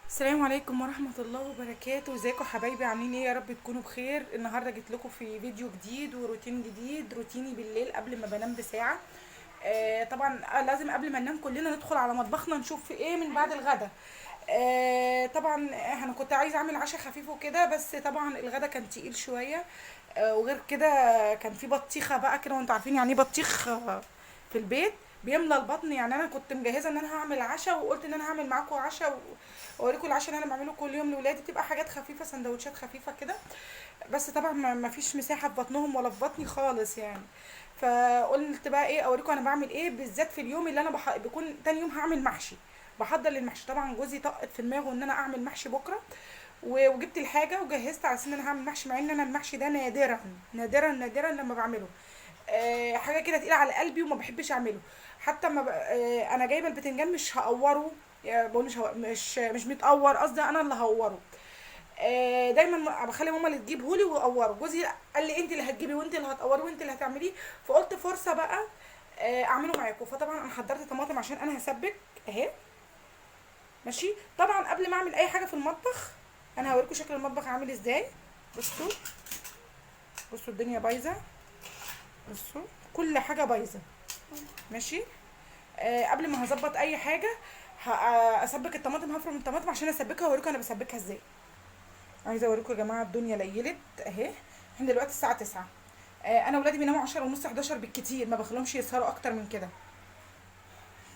السلام عليكم ورحمة الله وبركاته. ازيكم حبايبي؟ عاملين ايه؟ يا رب تكونوا بخير. النهارده جيت لكم في فيديو جديد وروتين جديد، روتيني بالليل قبل ما بنام بساعة. طبعا لازم قبل ما ننام كلنا ندخل على مطبخنا نشوف في ايه من بعد الغدا. طبعا انا كنت عايزه اعمل عشاء خفيف وكده، بس طبعا الغدا كان تقيل شويه. وغير كده كان في بطيخه بقى كده، وانتوا عارفين يعني ايه بطيخ في البيت بيملى البطن. يعني انا كنت مجهزه ان انا هعمل عشاء، وقلت ان انا هعمل معاكم عشاء واوريكم العشاء اللي انا بعمله كل يوم لاولادي، تبقى حاجات خفيفه، سندوتشات خفيفه كده. بس طبعا ما فيش مساحه في بطنهم ولا في بطني خالص يعني. فقلت بقى ايه اوريكم انا بعمل ايه، بالذات في اليوم اللي انا بيكون تاني يوم هعمل محشي. بحضر للمحشي. طبعا جوزي طقت في دماغه ان انا اعمل محشي بكره، وجبت الحاجه وجهزت على اساس ان انا هعمل محشي، مع ان انا المحشي ده نادرا نادرا نادرا لما بعمله. حاجه كده تقيله على قلبي وما بحبش اعمله. حتى ما انا جايبه البتنجان مش هقوره. بقول مش متقور، قصدي انا اللي هقوره. دايما بخلي ماما اللي تجيبه لي واقوره. جوزي قال لي انت اللي هتجيبي وانت اللي هتقوري وانت اللي هتعمليه. فقلت فرصه بقى اعمله معاكم. فطبعا انا حضرت طماطم عشان انا هسبك اهي. ماشي. طبعا قبل ما اعمل اي حاجه في المطبخ انا هوريكم شكل المطبخ عامل ازاي. بصوا، بصوا الدنيا بايظه. بصوا كل حاجه بايظه. ماشي. قبل ما هظبط اي حاجه اسبك الطماطم، هفرم الطماطم عشان اسبكها واوريكم انا بسبكها ازاي. عايزه اوريكم يا جماعه الدنيا ليلت اهي. احنا دلوقتي الساعه 9. انا ولادي بيناموا 10 ونص 11 بالكتير، ما بخليهمش يسهروا اكتر من كده.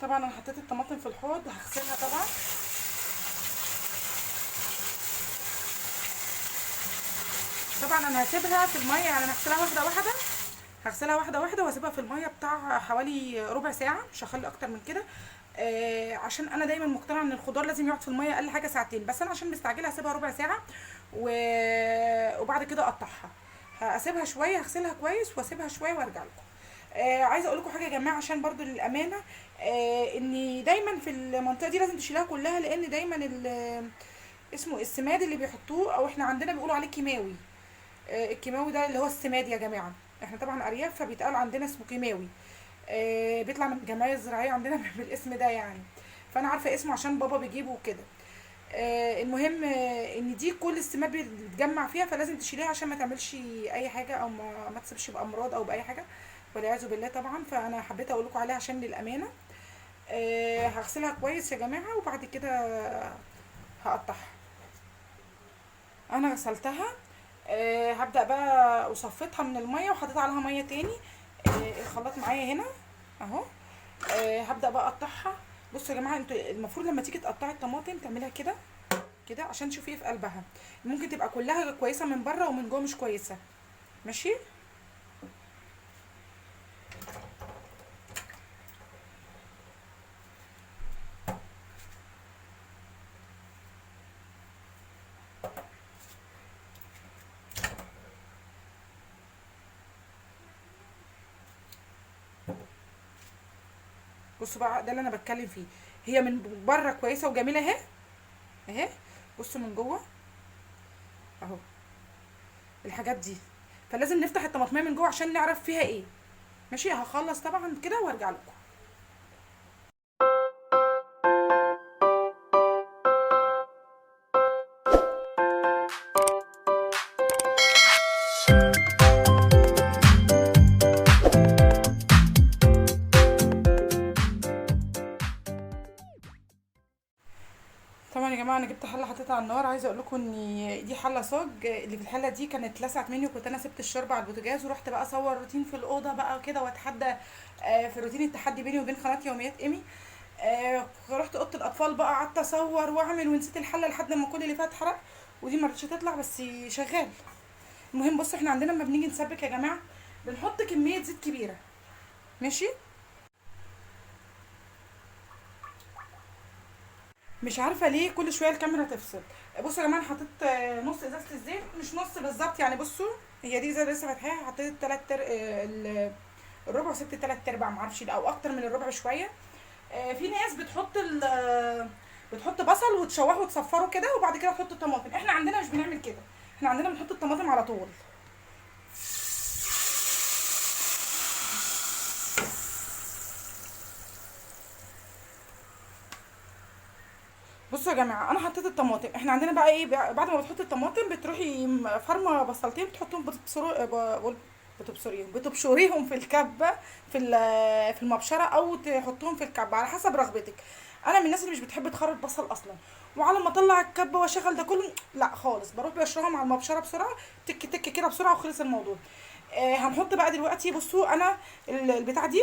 طبعا انا حطيت الطماطم في الحوض هغسلها طبعا. طبعا انا هسيبها في الميه، يعني انا هغسلها واحده واحده. هغسلها واحده واحده واسيبها في الميه بتاع حوالي ربع ساعه، مش هخلي اكتر من كده. عشان انا دايما مقتنعه ان الخضار لازم يقعد في الميه اقل حاجه ساعتين، بس انا عشان مستعجله هسيبها ربع ساعه و... وبعد كده اقطعها. هسيبها شويه، هغسلها كويس واسيبها شويه وارجع لكم. عايزه اقول لكم حاجه يا جماعه عشان برضو للامانه. ان دايما في المنطقه دي لازم تشيلها كلها، لان دايما اسمه السماد اللي بيحطوه، او احنا عندنا بيقولوا عليه كيماوي. الكيماوي ده اللي هو السماد يا جماعه. احنا طبعا ارياف فبيتقال عندنا اسمه كيماوي. بيطلع من الجمعيه الزراعيه عندنا بالاسم ده يعني. فانا عارفه اسمه عشان بابا بيجيبه وكده. المهم ان دي كل السماد بيتجمع فيها، فلازم تشيليها عشان ما تعملش اي حاجه، او ما تصيبش بامراض او باي حاجه والعياذ بالله. طبعا فانا حبيت اقول لكم عليها عشان للامانه. هغسلها كويس يا جماعه وبعد كده هقطعها. انا غسلتها. هبدأ بقى وصفيتها من المية وحطيت عليها مية تاني. الخلاط معايا هنا اهو. هبدأ بقى اقطعها. بصوا يا جماعة، انتوا المفروض لما تيجي تقطعي الطماطم تعملها كده كده عشان تشوفي ايه في قلبها. ممكن تبقى كلها كويسة من بره ومن جوه مش كويسة. ماشي. بصوا بقى ده اللي انا بتكلم فيه. هي من بره كويسة وجميلة اهي اهي. بصوا من جوه اهو الحاجات دي. فلازم نفتح الطماطمية من جوه عشان نعرف فيها ايه. ماشي. هخلص طبعا كده وارجع لكم. طبعا يا جماعه انا جبت حله حطيتها على النار. عايزه اقول لكم ان دي حله صاج. اللي في الحله دي كانت لسعت مني، وكنت انا سبت الشوربه على البوتاجاز ورحت بقى اصور روتين في الاوضه بقى كده واتحدى. في روتين التحدي بيني وبين قناه يوميات ايمي. رحت اوضه الاطفال بقى قعدت اصور واعمل ونسيت الحله لحد ما كل اللي فيها اتحرق. ودي ما رضتش تطلع بس شغال. المهم بصوا احنا عندنا لما بنيجي نسبك يا جماعه بنحط كميه زيت كبيره. ماشي. مش عارفه ليه كل شويه الكاميرا تفصل. بصوا يا جماعه انا حطيت نص ازازه الزيت، مش نص بالظبط يعني. بصوا هي دي ازازه لسه فاتحاها، حطيت الربع وسبت التلات ارباع، معرفش او اكتر من الربع شويه. في ناس بتحط بتحط بصل وتشوحه وتصفره كده وبعد كده تحط الطماطم. احنا عندنا مش بنعمل كده. احنا عندنا بنحط الطماطم على طول. بصوا يا جماعه، انا حطيت الطماطم. احنا عندنا بقى ايه بعد ما بتحطي الطماطم بتروحي فرمه بصلتين، بتحطهم بتبشريهم في الكبه، في المبشره، او تحطهم في الكبه على حسب رغبتك. انا من الناس اللي مش بتحب تخرط بصل اصلا، وعلى ما اطلع الكبه واشغل ده كله لا خالص، بروح بشرهم على المبشره بسرعه، تك تك كده بسرعه وخلص الموضوع. هنحط بقى دلوقتي. بصوا انا البتاع دي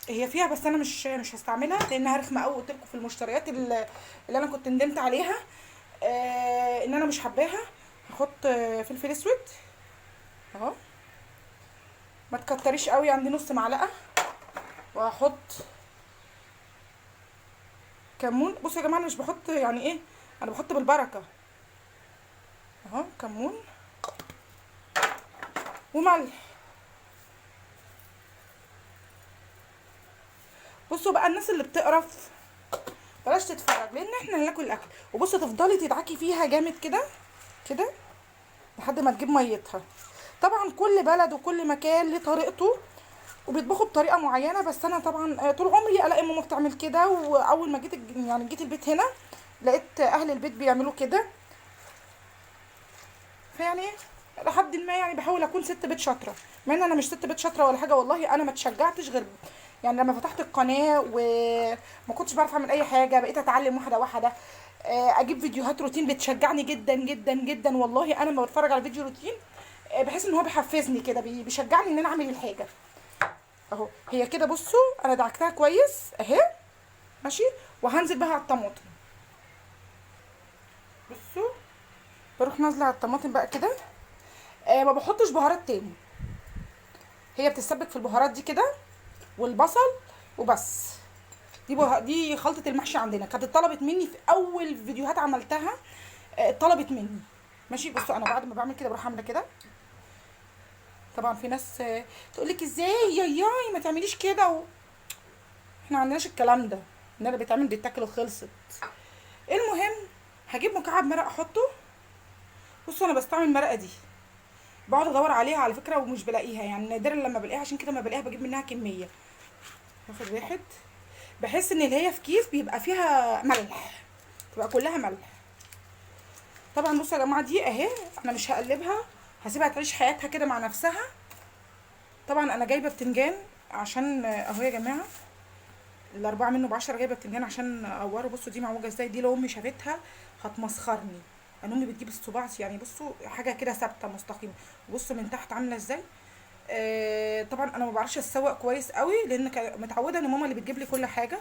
هي فيها، بس انا مش هستعملها لانها رخمه قوي. قلت لكم في المشتريات اللي انا كنت ندمت عليها ان انا مش حباها. هحط فلفل اسود اهو، ما تكتريش قوي، عندي نص معلقه. وهحط كمون. بصوا يا جماعه انا مش بحط يعني ايه، انا بحط بالبركه اهو. كمون وملح. بصوا بقى الناس اللي بتقرف بلاش تتفرج، لان احنا اللي ناكل الاكل. وبصوا تفضلي تدعكي فيها جامد كده كده لحد ما تجيب ميتها. طبعا كل بلد وكل مكان ليه طريقته وبيطبخوا بطريقه معينه، بس انا طبعا طول عمري الاقي ماما بتعمل كده، واول ما جيت البيت هنا لقيت اهل البيت بيعملوا كده. فيعني لحد ما يعني بحاول اكون ست بيت شاطره، مع ان انا مش ست بيت شاطره ولا حاجه والله. انا ما اتشجعتش غير يعني لما فتحت القناه وما كنتش بعرف اعمل اي حاجه، بقيت اتعلم واحده واحده. اجيب فيديوهات روتين بتشجعني جدا جدا جدا والله. انا لما بتفرج على فيديو روتين بحس ان هو بيحفزني كده، بيشجعني ان انا اعمل الحاجه اهو. هي كده بصوا انا دعكتها كويس اهي ماشي. وهنزل بها على الطماطم. بصوا بروح نازله على الطماطم بقى كده. ما بحطش بهارات تاني، هي بتتسبك في البهارات دي كده والبصل وبس. دي خلطه المحشي عندنا، كانت اتطلبت مني في اول فيديوهات عملتها. اتطلبت مني ماشي. بصوا انا بعد ما بعمل كده بروح عامله كده. طبعا في ناس تقول لك ازاي ياي ما تعمليش كده احنا ما عندناش الكلام ده، ان انا بيتعمل بيتاكل وخلصت. المهم هجيب مكعب مرق احطه. بصوا انا بستعمل المرقه دي، بقعد ادور عليها على فكره ومش بلاقيها، يعني نادرا لما بلاقيها، عشان كده ما بلاقيها بجيب منها كميه. هاخد واحد، بحس ان اللي هي في كيس بيبقى فيها ملح، تبقى كلها ملح. طبعا بصوا يا جماعه دي اهي، انا مش هقلبها، هسيبها تعيش حياتها كده مع نفسها. طبعا انا جايبه بتنجان عشان اهو يا جماعه الاربعه منه ب10، جايبه بتنجان عشان اقوره. بصوا دي معوجه ازاي، دي لو امي شافتها هتمسخرني. انا امي بتجيب الصباع يعني بصوا حاجه كده ثابته مستقيمه. بصوا من تحت عامله ازاي. طبعا انا ما بعرفش اسوق كويس قوي لان متعوده ان ماما اللي بتجيب لي كل حاجه،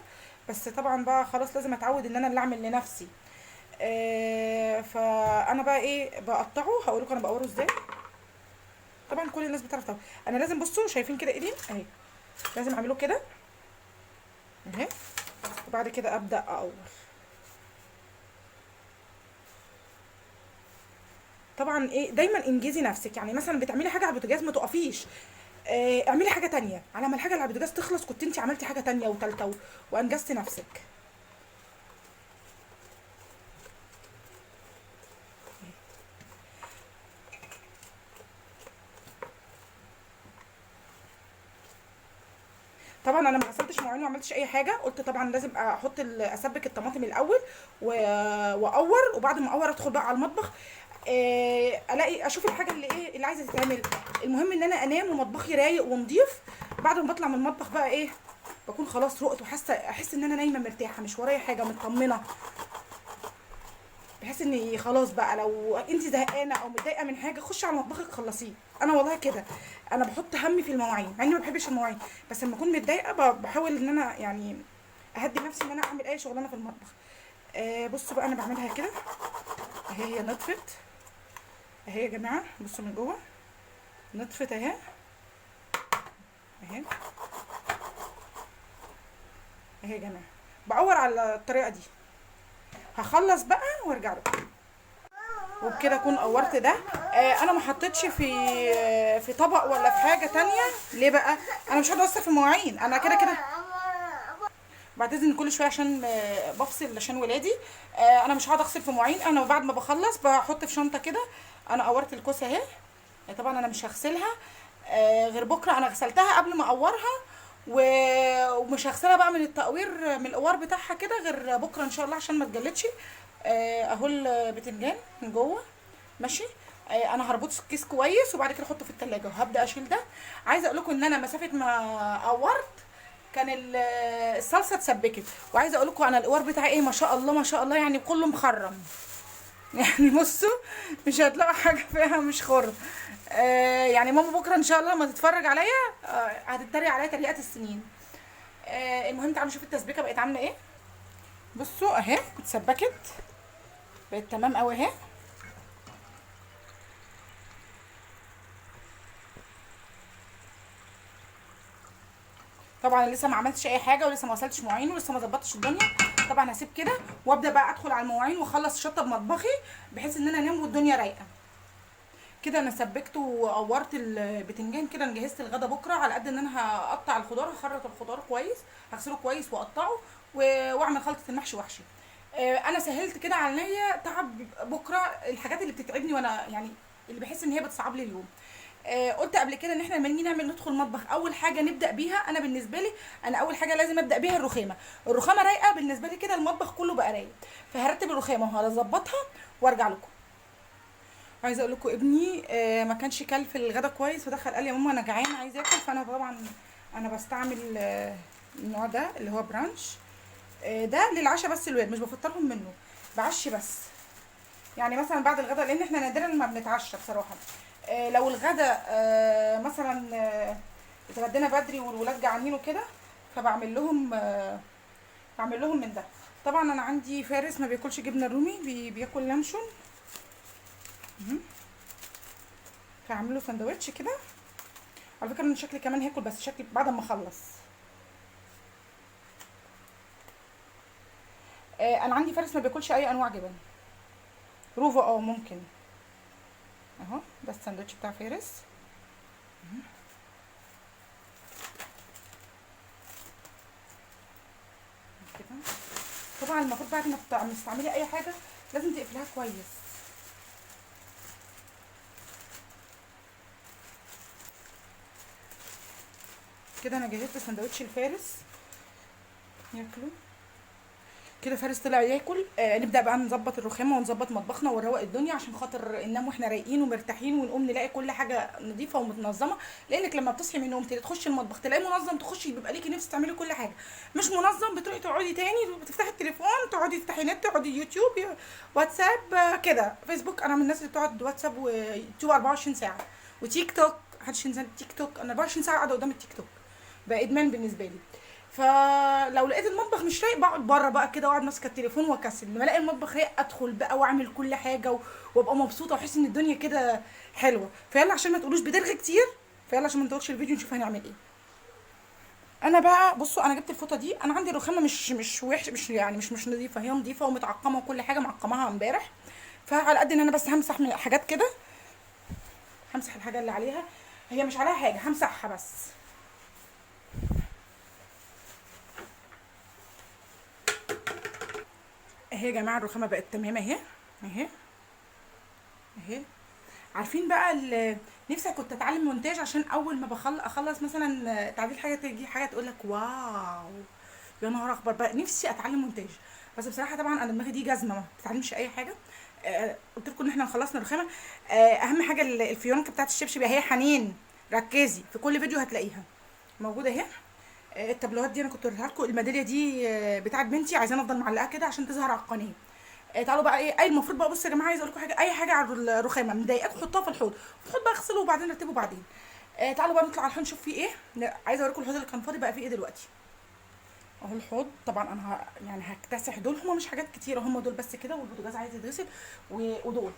بس طبعا بقى خلاص لازم اتعود ان انا اللي اعمل لنفسي. فانا بقى ايه بقطعه، هقول لكم انا بقوره ازاي. طبعا كل الناس بتعرف طبعا. انا لازم بصوا شايفين كده ايدي اهي، لازم اعمله كده اهي، وبعد كده ابدا اقور. طبعا ايه دايما انجزي نفسك، يعني مثلا بتعملي حاجه على البوتاجاز ما تقفيش، اعملي حاجه تانية على ما الحاجه اللي على البوتاجاز تخلص كنت انت عملتي حاجه تانية وتالتة وانجزتي نفسك. طبعا انا ما غسلتش مواعين وما عملتش اي حاجه، قلت طبعا لازم احط اسبك الطماطم الاول واقور، وبعد ما اقور ادخل بقى على المطبخ. الاقي اشوف الحاجه اللي ايه اللي عايزه تتعمل. المهم ان انا انام ومطبخي رايق ونضيف. بعد ما بطلع من المطبخ بقى ايه بكون خلاص رقت، وحاسه احس ان انا نايمه مرتاحه مش ورايا حاجه، مطمنه. بحس اني خلاص بقى لو انت زهقانه او متضايقه من حاجه خشي على مطبخك خلصيه. انا والله كده انا بحط همي في المواعين، مع اني ما بحبش المواعين، بس لما اكون متضايقه بحاول ان انا يعني اهدي نفسي ان انا اعمل اي شغلانه في المطبخ. بصوا بقى انا بعملها كده اهي، هي نطفت اهي يا جماعه. بصوا من جوه نطفت اهي اهي اهي يا جماعه. بعور على الطريقه دي، هخلص بقى وارجع لكم. وبكده اكون قورت ده. انا ما حطيتش في طبق ولا في حاجه تانية. ليه بقى؟ انا مش هقعد اوسخ في المواعين، انا كده كده بعتذر كل شويه عشان بفصل عشان ولادي. انا مش هقعد اغسل في مواعين، انا بعد ما بخلص بحط في شنطه كده. انا قورت الكوسه اهي، طبعا انا مش هغسلها غير بكره. انا غسلتها قبل ما اقورها ومش هغسلها بقى من التقوير من القوار بتاعها كده غير بكره ان شاء الله عشان ما تجلدش. اهو البتنجان من جوه. ماشي. انا هربطه في الكيس كويس وبعد كده احطه في التلاجة وهبدا اشيل ده. عايزه اقول لكم ان انا مسافه ما قورت كان الصلصه اتسبكت. وعايزه اقول لكم انا القوار بتاعي ايه، ما شاء الله ما شاء الله، يعني كله مخرم. يعني بصوا، مش هتلاقوا حاجه فيها مش خرم. يعني ماما بكره ان شاء الله لما تتفرج عليا هتتريق عليا تريقه السنين. المهم تعالوا نشوف التسبيكه بقت عامله ايه. بصوا اهي اتسبكت، بقت تمام قوي اهي. طبعا لسه ما عملتش اي حاجه ولسه ما غسلتش مواعين ولسه ما ظبطتش الدنيا. طبعا هسيب كده وابدا بقى ادخل على المواعين واخلص شطه بمطبخي بحيث ان انا انام والدنيا رايقه. كده انا سبكت وقورت البتنجان. كده انا جهزت الغدا بكره على قد ان انا هقطع الخضار، هخرط الخضار كويس، هغسله كويس واقطعه واعمل خلطه المحشي واحشي. انا سهلت كده عليا تعب بكره الحاجات اللي بتتعبني وانا يعني اللي بحس ان هي بتصعب لي اليوم. قلت قبل كده ان احنا لما نيجي نعمل ندخل المطبخ اول حاجه نبدا بيها، انا بالنسبه لي انا اول حاجه لازم ابدا بيها الرخامه. الرخامه رايقه بالنسبه لي كده المطبخ كله بقى رايق. فهرتب الرخامه وهظبطها وارجع لكم. عايزه اقول لكم ابني ما كانش كل في الغدا كويس فدخل قال لي يا ماما انا جعان عايز اكل. فانا طبعا انا بستعمل النوع ده اللي هو برانش. ده للعشاء بس، الولاد مش بفطرهم منه، بعشي بس. يعني مثلا بعد الغدا لان احنا نادرا ما بنتعشى بصراحه. لو الغدا مثلا اتغدينا بدري والولاد جعانين وكده فبعمل لهم بعمل لهم من ده. طبعا انا عندي فارس ما بياكلش جبنه رومي، بياكل لانشون. فهعمل له سندوتش كده. على فكره انا شكلي كمان هاكل بس شكلي بعد ما اخلص. انا عندي فارس ما بياكلش اي انواع جبن. روفا ممكن. اهو ده الساندوتش بتاع فارس كده. طبعا المفروض بعد ما تستعملي اي حاجه لازم تقفلها كويس. كده انا جهزت سندوتش الفارس ياكله. كده فارس طلع ياكل. نبدا بقى نظبط الرخامه ونظبط مطبخنا ونروق الدنيا عشان خاطر ننام واحنا رايقين ومرتاحين ونقوم نلاقي كل حاجه نظيفه ومتنظمه. لانك لما بتصحي من النوم تخشي المطبخ تلاقيه منظم، تخشي بيبقى ليكي نفس تعملي كل حاجه. مش منظم بتروحي تقعدي تاني بتفتحي التليفون، تقعدي تفتحي نت، تقعدي يوتيوب، واتساب، كده فيسبوك. انا من الناس اللي بتقعد واتساب ويوتيوب 24 ساعه وتيك توك. محدش ينسى التيك توك، انا 24 ساعه قاعده قدام التيك توك، بقى ادمان بالنسبه لي. فلو لقيت المطبخ مش رايق بقعد بره بقى كده واقعد ماسكه التليفون واكسل. لما الاقي المطبخ رايق ادخل بقى واعمل كل حاجه وابقى مبسوطه واحس ان الدنيا كده حلوه. فيلا عشان ما تقولوش بترغي كتير، فيلا عشان ما نطولش الفيديو نشوف هنعمل ايه. انا بقى بصوا انا جبت الفوطه دي. انا عندي الرخامه مش وحش، مش يعني مش نظيفه، هي نظيفه ومتعقمه وكل حاجه معقماها امبارح. فعلى قد ان انا بس همسح من حاجات كده، همسح الحاجه اللي عليها. هي مش عليها حاجه همسحها بس. اهي يا جماعه الرخامه بقت تمام اهي اهي اهي. عارفين بقى نفسي كنت اتعلم مونتاج عشان اول ما اخلص مثلا تعديل حاجه تيجي حاجه تقول لك واو يا نهار اخبر. بقى نفسي اتعلم مونتاج بس بصراحه طبعا انا دماغي دي جزمه ما بتتعلمش اي حاجه. قلت لكم ان احنا خلصنا الرخامه. اهم حاجه الفيونكه بتاعت الشبشب هي حنين. ركزي في كل فيديو هتلاقيها موجوده اهي. التابلوهات دي انا كنت وريتها لكم. الميداليه دي بتاعت بنتي عايزاني افضل معلقاها كده عشان تظهر على القناه. تعالوا بقى ايه اي المفروض بقى. بصوا يا جماعه عايزه اقول لكم حاجه، اي حاجه على الرخامه مضايقاك حطها في الحوض، الحوض بقى اغسله وبعدين رتبه بعدين. تعالوا بقى نطلع على الحوض نشوف فيه ايه. عايزه اوريكم الحوض اللي كان فاضي بقى فيه ايه دلوقتي. اهو الحوض. طبعا انا يعني هكتسح دول، هما مش حاجات كتيره، هما دول بس كده، والبوتاجاز عايز يتغسل ودول.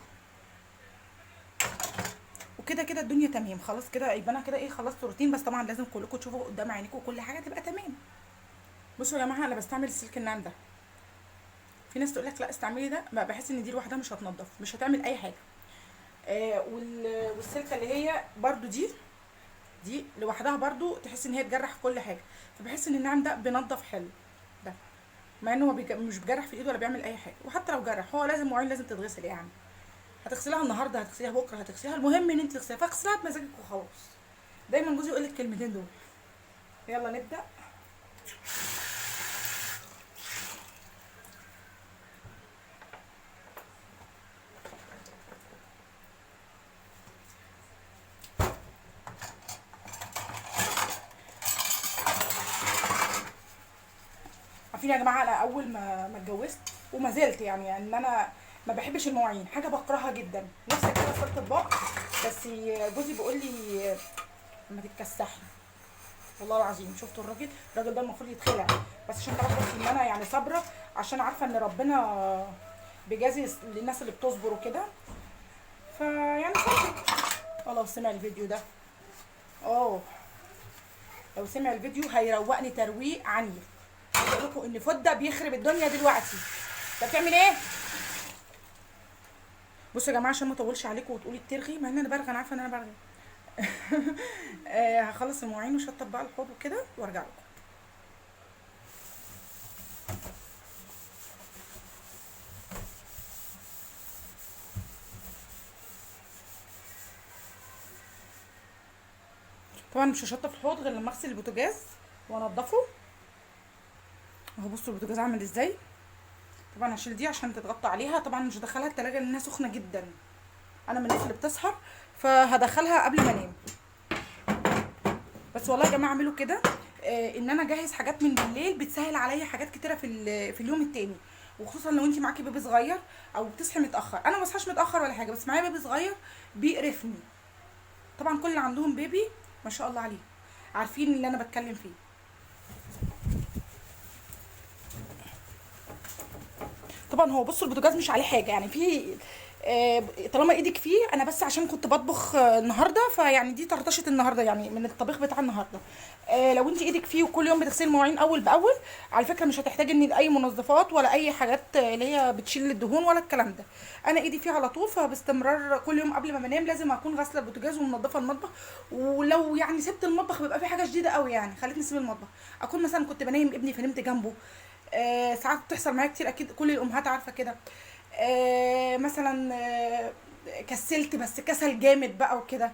وكده كده الدنيا تمام خلاص. كده يبقى انا كده ايه خلصت روتين. بس طبعا لازم كلكم تشوفوا قدام عينيكم وكل حاجه تبقى تمام. بصوا يا جماعه انا بستعمل السلك الناعم ده. في ناس تقول لك لا استعملي ده، بحس ان دي لوحدها مش هتنضف مش هتعمل اي حاجه. والسلكه اللي هي برضو دي لوحدها برضو تحس ان هي تجرح في كل حاجه. فبحس ان الناعم ده بينضف حلو ده، مع انه هو مش بيجرح في ايده ولا بيعمل اي حاجه. وحتى لو جرح هو لازم مواعين لازم تتغسل يعني. هتغسليها النهارده هتغسليها بكره هتغسليها، المهم ان انت تغسليها فاغسليها بمزاجك وخلاص. دايما جوزي يقول لك الكلمتين دول. يلا نبدا. عارفين يا جماعه، انا اول ما اتجوزت وما زلت يعني ان انا ما بحبش المواعين، حاجه بكرهها جدا، نفسي كده صرت اطباق. بس جوزي بيقول لي ما تتكسحي، والله العظيم. شفتوا الراجل ده المفروض يتخلع، بس عشان تعرفوا بس ان انا يعني صابره، عشان عارفه ان ربنا بيجازي للناس اللي بتصبر وكده. فيعني صبر. لو سمع الفيديو ده، اه لو سمع الفيديو هيروقني ترويق عنيف. بقول لكم ان فده بيخرب الدنيا دلوقتي. انت بتعمل ايه؟ بصوا يا جماعه عشان ما اطولش عليكم وتقولي بترغي، مع ان انا برغي، انا عارفه ان انا برغي. هخلص المواعين وشطب بقى الحوض وكده وارجع لكم. طبعا مش هشطب الحوض غير لما اغسل البوتاجاز وانضفه. اهو بصوا البوتاجاز عامل ازاي. طبعا هشيل دي عشان تتغطى عليها. طبعا مش هدخلها التلاجة لانها سخنه جدا، انا من الناس اللي بتسهر، فهدخلها قبل ما انام. بس والله يا جماعه اعملوا كده، ان انا اجهز حاجات من بالليل بتسهل عليا حاجات كتيره في اليوم التاني. وخصوصا لو انت معاكي بيبي صغير او بتصحي متاخر. انا ما بصحاش متاخر ولا حاجه، بس معايا بيبي صغير بيقرفني. طبعا كل اللي عندهم بيبي ما شاء الله عليه عارفين اللي انا بتكلم فيه. طبعا هو بصوا البوتاجاز مش عليه حاجه يعني، في طالما ايدك فيه. انا بس عشان كنت بطبخ النهارده، فيعني دي طرطشه النهارده يعني من الطبيخ بتاع النهارده. لو انت ايدك فيه وكل يوم بتغسلي المواعين اول باول، على فكره مش هتحتاجي ان اي منظفات ولا اي حاجات اللي هي بتشيل الدهون ولا الكلام ده. انا ايدي فيه على طول، فباستمرار كل يوم قبل ما بنام لازم اكون غاسله البوتاجاز ومنظفه المطبخ. ولو يعني سبت المطبخ بيبقى في حاجه شديده قوي يعني خلتني اسيب المطبخ. اكون مثلا كنت بنام ابني فنمت جنبه. ساعات بتحصل معايا كتير، اكيد كل الامهات عارفه كده. مثلا كسلت، بس كسل جامد بقى وكده.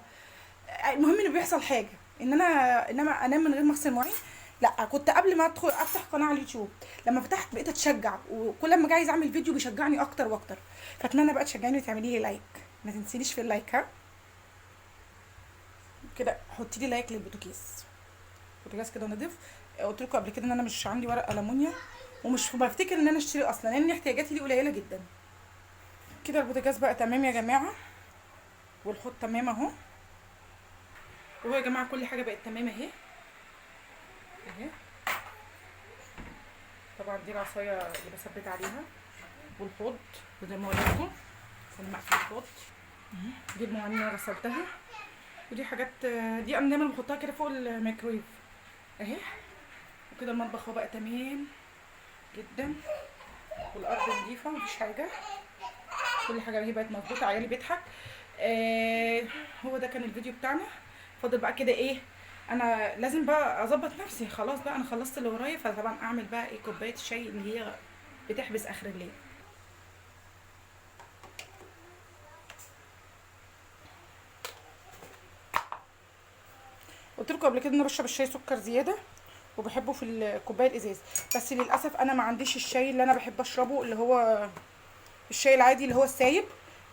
المهم ان بيحصل حاجه ان انا انما انام من غير ما اغسل مواعين. لا، كنت قبل ما ادخل افتح قناه على اليوتيوب، لما فتحت بقيت اتشجع، وكل ما اجي عايز اعمل فيديو بيشجعني اكتر واكتر. فاتمنى بقى تشجعيني وتعملي لي لايك، ما تنسينيش في اللايك. ها كده حطي لي لايك للبوتاجاز. البوتاجاز كده نضيف. قلت لكم قبل كده ان انا مش عندي ورق المونيا، ومش بفتكر ان انا اشتري اصلا لان احتياجاتي دي قليله جدا. كده البوتاجاز بقى تمام يا جماعه، والحوض تمام اهو. وهو يا جماعه كل حاجه بقت تمام اهي اهي. طبعا دي العصايه اللي بثبت عليها، والحوض زي ما وريتكم عشان اقفل الحوض. دي المواعين اللي انا غسلتها، ودي حاجات دي انا دايما بحطها كده فوق الميكرويف اهي. وكده المطبخ هو بقى تمام جدا، والارض نظيفه مفيش حاجه، كل حاجه اهي بقت مظبوطه. عيالي بيضحك. هو ده كان الفيديو بتاعنا. فاضل بقى كده ايه، انا لازم بقى اظبط نفسي. خلاص بقى انا خلصت اللي ورايا، فطبعا اعمل بقى ايه كوبايه الشاي اللي هي بتحبس اخر الليل. قلت لكم قبل كده ان انا بشرب الشاي سكر زياده وبحبه في الكوبايه الازاز، بس للاسف انا ما عنديش الشاي اللي انا بحب اشربه اللي هو الشاي العادي اللي هو السايب،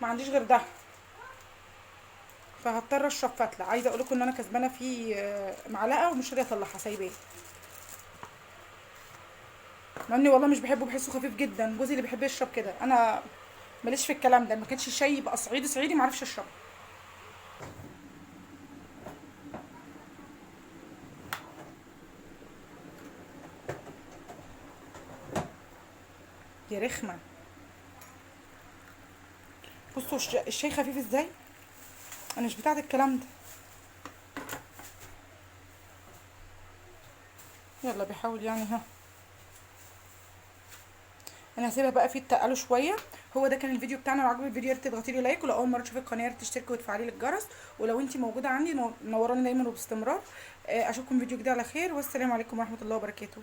ما عنديش غير ده. فهضطر اشرب فتله. عايزه اقول لكم ان انا كسبانه فيه معلقه ومش راضيه اطلعها سايباه، مع اني والله مش بحبه، بحسه خفيف جدا. جوزي اللي بيحب يشرب كده، انا ماليش في الكلام ده. ما كانش الشاي يبقى صعيدي صعيدي ما اعرفش اشربه. يا رخمه. بصوا الشاي خفيف ازاي، انا مش بتاعت الكلام ده. يلا بيحاول يعني. ها انا هسيبها بقى فيه تقله شويه. هو ده كان الفيديو بتاعنا. لو عجبك الفيديو يا ريت تضغطي لي لايك، ولو اول مره تشوفي القناه يا ريت تشتركي وتفعلي لي الجرس، ولو انت موجوده عندي نوراني دايما وباستمرار. اشوفكم فيديو جديد على خير، والسلام عليكم ورحمه الله وبركاته.